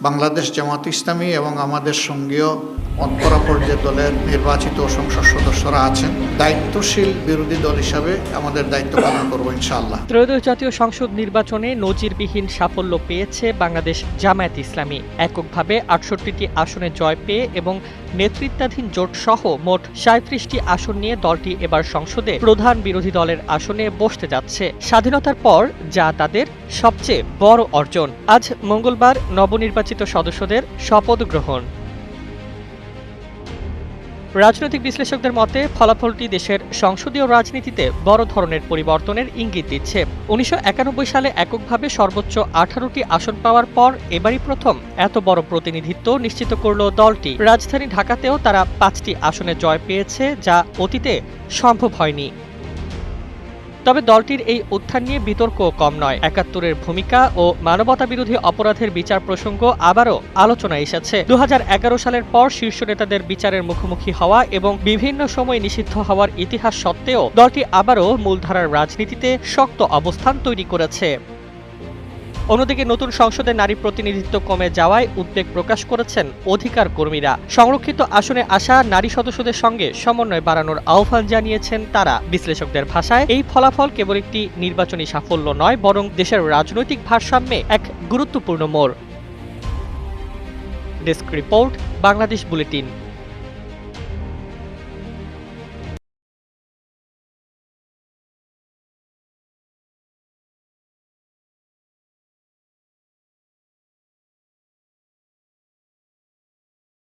বাংলাদেশ জামাত ইসলামী এবং আমাদের সঙ্গীয় অন্তরা পর্যায়ের দলের নির্বাচিত সংসদ সদস্যরা আছেন। দায়িত্বশীল বিরোধী দল হিসাবে আমাদের দায়িত্ব পালন করব ইনশাআল্লাহ। ত্রয়োদশ জাতীয় সংসদ নির্বাচনে নজিরবিহীন সাফল্য পেয়েছে বাংলাদেশ জামায়াত ইসলামী। এককভাবে ৬৮টি আসনে জয় পেয়ে এবং নেতৃত্বাধীন জোট সহ মোট ৩৭টি আসন নিয়ে দলটি এবার সংসদে প্রধান বিরোধী দলের আসনে বসতে যাচ্ছে। স্বাধীনতার পর যা তাদের সবচেয়ে বড় অর্জন। আজ মঙ্গলবার নবনির্বাচিত সদস্যদের শপথ গ্রহণ। রাজনৈতিক বিশ্লেষকদের মতে ফলাফলটি দেশের সংসদীয় রাজনীতিতে বড় ধরনের পরিবর্তনের ইঙ্গিত দিচ্ছে। ১৯৯১ সালে এককভাবে সর্বোচ্চ ১৮টি আসন পাওয়ার পর এবারই প্রথম এত বড় প্রতিনিধিত্ব নিশ্চিত করল দলটি। রাজধানী ঢাকাতেও তারা ৫টি আসনে জয় পেয়েছে, যা অতীতে সম্ভব হয়নি। তবে দলটির এই উত্থান নিয়ে বিতর্ক কম নয়। ৭১-এর ভূমিকা ও মানবতাবিরোধী অপরাধের বিচার প্রসঙ্গ আবারও আলোচনায় এসেছে। ২০১১ সালের পর শীর্ষ নেতাদের বিচারের মুখোমুখি হওয়া এবং বিভিন্ন সময় নিষিদ্ধ হওয়ার ইতিহাস সত্ত্বেও দলটি আবারও মূলধারার রাজনীতিতে শক্ত অবস্থান তৈরি করেছে। অন্যদিকে নতুন সংসদে নারী প্রতিনিধিত্ব কমে যাওয়ায় উদ্বেগ প্রকাশ করেছেন অধিকার কর্মীরা। সংরক্ষিত আসনে আসা নারী সদস্যদের সঙ্গে সমন্বয় বাড়ানোর আহ্বান জানিয়েছেন তারা। বিশ্লেষকদের ভাষায় এই ফলাফল কেবল একটি নির্বাচনী সাফল্য নয়, বরং দেশের রাজনৈতিক ভারসাম্যে এক গুরুত্বপূর্ণ মোড়। Desk report, Bangladesh bulletin.